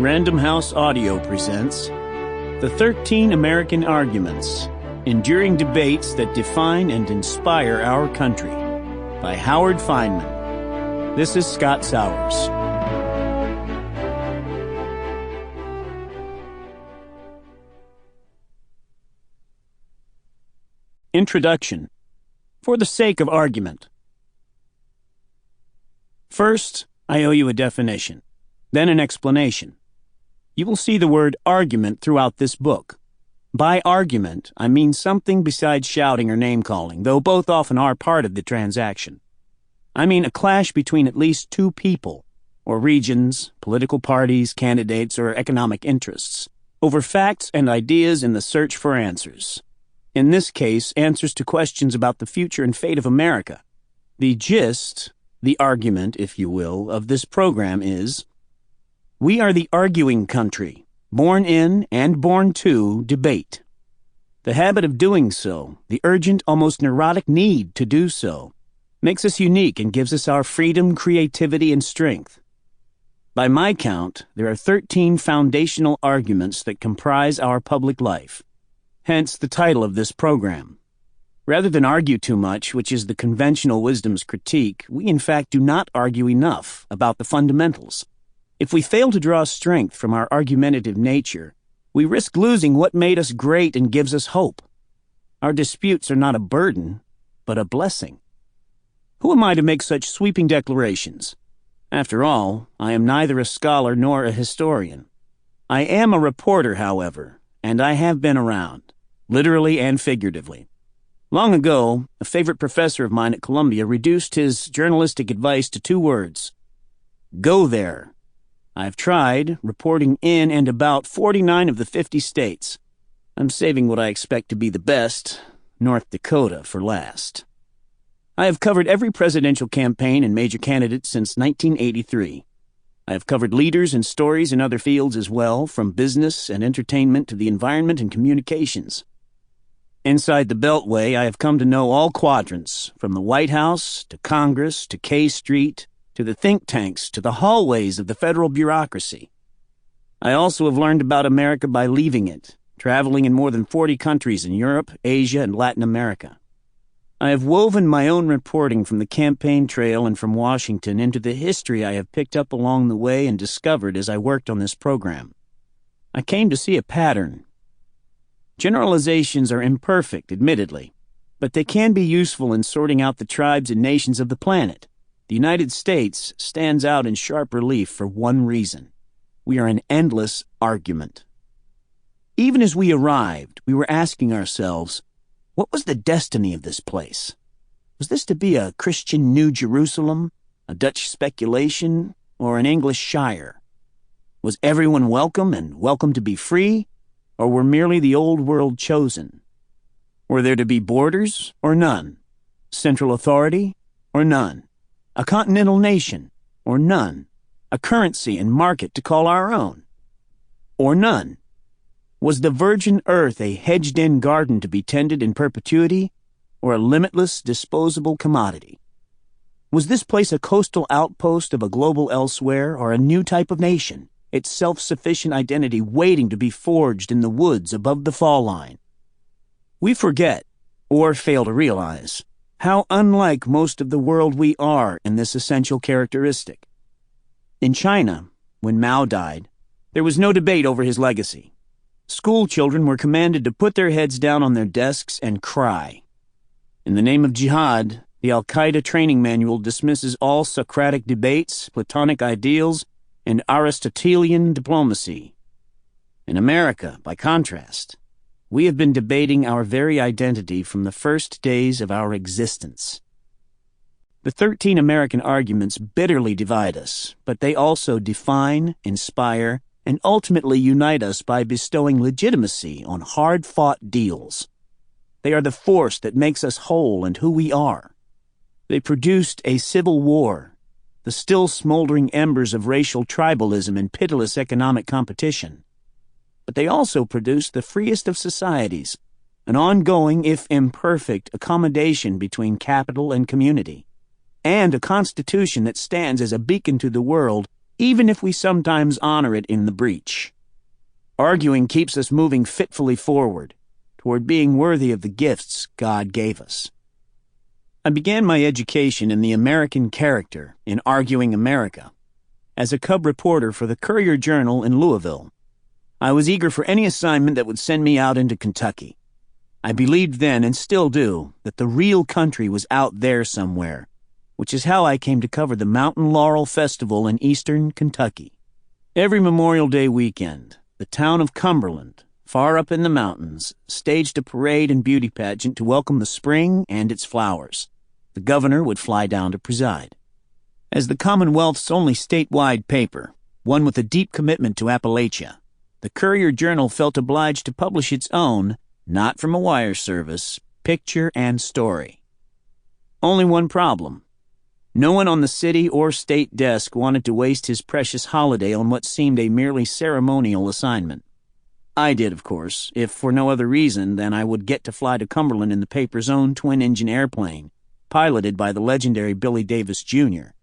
Random House Audio presents The 13 American Arguments, Enduring Debates That Define and Inspire Our Country by Howard Fineman. This is Scott Sowers. Introduction. For the sake of argument. First, I owe you a definition, then an explanation. You will see the word argument throughout this book. By argument, I mean something besides shouting or name-calling, though both often are part of the transaction. I mean a clash between at least two people, or regions, political parties, candidates, or economic interests, over facts and ideas in the search for answers. In this case, answers to questions about the future and fate of America. The gist, the argument, if you will, of this program is: we are the arguing country, born in and born to debate. The habit of doing so, the urgent, almost neurotic need to do so, makes us unique and gives us our freedom, creativity, and strength. By my count, there are 13 foundational arguments that comprise our public life, hence the title of this program. Rather than argue too much, which is the conventional wisdom's critique, we in fact do not argue enough about the fundamentals. If we fail to draw strength from our argumentative nature, we risk losing what made us great and gives us hope. Our disputes are not a burden, but a blessing. Who am I to make such sweeping declarations? After all, I am neither a scholar nor a historian. I am a reporter, however, and I have been around, literally and figuratively. Long ago, a favorite professor of mine at Columbia reduced his journalistic advice to two words: go there. I've tried, reporting in and about 49 of the 50 states. I'm saving what I expect to be the best, North Dakota, for last. I have covered every presidential campaign and major candidate since 1983. I have covered leaders and stories in other fields as well, from business and entertainment to the environment and communications. Inside the Beltway, I have come to know all quadrants, from the White House to Congress to K Street, to the think tanks, to the hallways of the federal bureaucracy. I also have learned about America by leaving it, traveling in more than 40 countries in Europe, Asia, and Latin America. I have woven my own reporting from the campaign trail and from Washington into the history I have picked up along the way and discovered as I worked on this program. I came to see a pattern. Generalizations are imperfect, admittedly, but they can be useful in sorting out the tribes and nations of the planet. The United States stands out in sharp relief for one reason. We are an endless argument. Even as we arrived, we were asking ourselves, what was the destiny of this place? Was this to be a Christian New Jerusalem, a Dutch speculation, or an English shire? Was everyone welcome and welcome to be free, or were merely the old world chosen? Were there to be borders or none? Central authority or none? A continental nation, or none? A currency and market to call our own, or none? Was the virgin earth a hedged-in garden to be tended in perpetuity, or a limitless, disposable commodity? Was this place a coastal outpost of a global elsewhere, or a new type of nation, its self-sufficient identity waiting to be forged in the woods above the fall line? We forget, or fail to realize, how unlike most of the world we are in this essential characteristic. In China, when Mao died, there was no debate over his legacy. School children were commanded to put their heads down on their desks and cry. In the name of jihad, the Al-Qaeda training manual dismisses all Socratic debates, Platonic ideals, and Aristotelian diplomacy. In America, by contrast, we have been debating our very identity from the first days of our existence. The 13 American arguments bitterly divide us, but they also define, inspire, and ultimately unite us by bestowing legitimacy on hard-fought deals. They are the force that makes us whole and who we are. They produced a civil war, the still smoldering embers of racial tribalism and pitiless economic competition. But they also produced the freest of societies, an ongoing, if imperfect, accommodation between capital and community, and a constitution that stands as a beacon to the world even if we sometimes honor it in the breach. Arguing keeps us moving fitfully forward, toward being worthy of the gifts God gave us. I began my education in the American character in Arguing America as a cub reporter for the Courier-Journal in Louisville. I was eager for any assignment that would send me out into Kentucky. I believed then, and still do, that the real country was out there somewhere, which is how I came to cover the Mountain Laurel Festival in eastern Kentucky. Every Memorial Day weekend, the town of Cumberland, far up in the mountains, staged a parade and beauty pageant to welcome the spring and its flowers. The governor would fly down to preside. As the Commonwealth's only statewide paper, one with a deep commitment to Appalachia, the Courier-Journal felt obliged to publish its own, not from a wire service, picture and story. Only one problem. No one on the city or state desk wanted to waste his precious holiday on what seemed a merely ceremonial assignment. I did, of course, if for no other reason than I would get to fly to Cumberland in the paper's own twin-engine airplane, piloted by the legendary Billy Davis, Jr.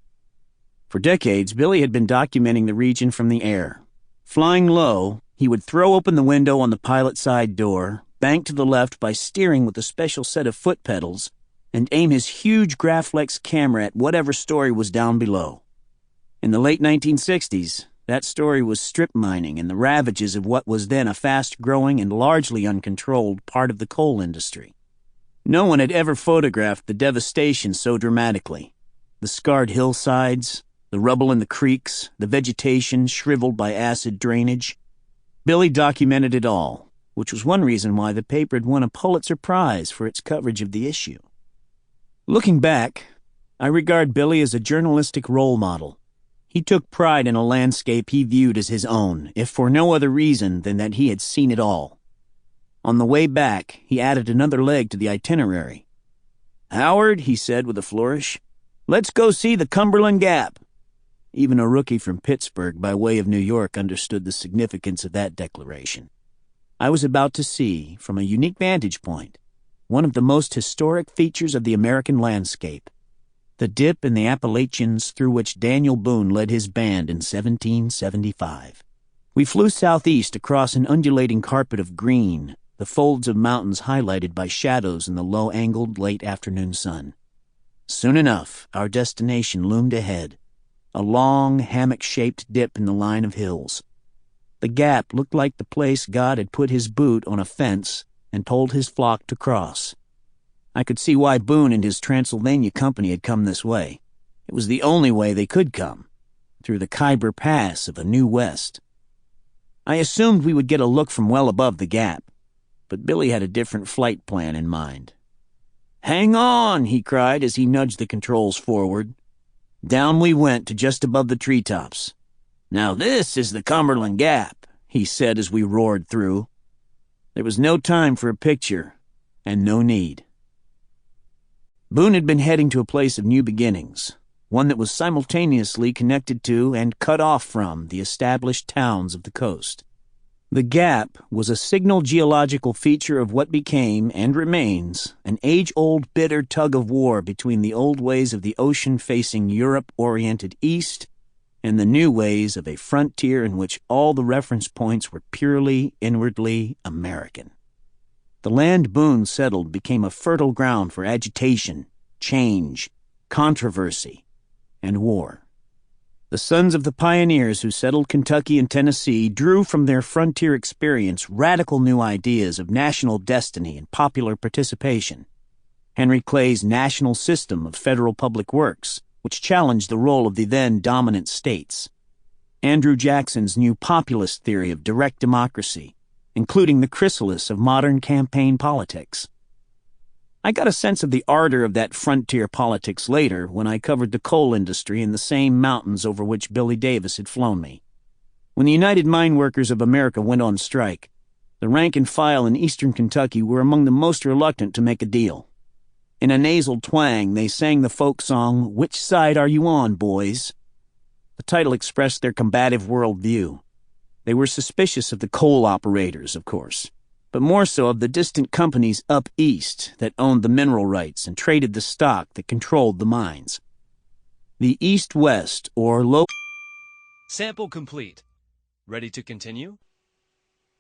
For decades, Billy had been documenting the region from the air. Flying low, he would throw open the window on the pilot side door, bank to the left by steering with a special set of foot pedals, and aim his huge Graflex camera at whatever story was down below. In the late 1960s, that story was strip mining and the ravages of what was then a fast-growing and largely uncontrolled part of the coal industry. No one had ever photographed the devastation so dramatically. The scarred hillsides, the rubble in the creeks, the vegetation shriveled by acid drainage. Billy documented it all, which was one reason why the paper had won a Pulitzer Prize for its coverage of the issue. Looking back, I regard Billy as a journalistic role model. He took pride in a landscape he viewed as his own, if for no other reason than that he had seen it all. On the way back, he added another leg to the itinerary. "Howard," he said with a flourish, "let's go see the Cumberland Gap." Even a rookie from Pittsburgh by way of New York understood the significance of that declaration. I was about to see, from a unique vantage point, one of the most historic features of the American landscape, the dip in the Appalachians through which Daniel Boone led his band in 1775. We flew southeast across an undulating carpet of green, the folds of mountains highlighted by shadows in the low-angled late afternoon sun. Soon enough, our destination loomed ahead, a long, hammock-shaped dip in the line of hills. The gap looked like the place God had put his boot on a fence and told his flock to cross. I could see why Boone and his Transylvania company had come this way. It was the only way they could come, through the Khyber Pass of the New West. I assumed we would get a look from well above the gap, but Billy had a different flight plan in mind. "Hang on," he cried as he nudged the controls forward. Down we went to just above the treetops. "Now this is the Cumberland Gap," he said as we roared through. There was no time for a picture, and no need. Boone had been heading to a place of new beginnings, one that was simultaneously connected to and cut off from the established towns of the coast. The Gap was a signal geological feature of what became, and remains, an age-old bitter tug-of-war between the old ways of the ocean-facing Europe-oriented east and the new ways of a frontier in which all the reference points were purely, inwardly American. The land Boone settled became a fertile ground for agitation, change, controversy, and war. The sons of the pioneers who settled Kentucky and Tennessee drew from their frontier experience radical new ideas of national destiny and popular participation. Henry Clay's national system of federal public works, which challenged the role of the then dominant states. Andrew Jackson's new populist theory of direct democracy, including the chrysalis of modern campaign politics. I got a sense of the ardor of that frontier politics later when I covered the coal industry in the same mountains over which Billy Davis had flown me. When the United Mine Workers of America went on strike, the rank and file in eastern Kentucky were among the most reluctant to make a deal. In a nasal twang, they sang the folk song, "Which Side Are You On, Boys?" The title expressed their combative worldview. They were suspicious of the coal operators, of course, but more so of the distant companies up east that owned the mineral rights and traded the stock that controlled the mines. The East-West, or local Sample complete. Ready to continue?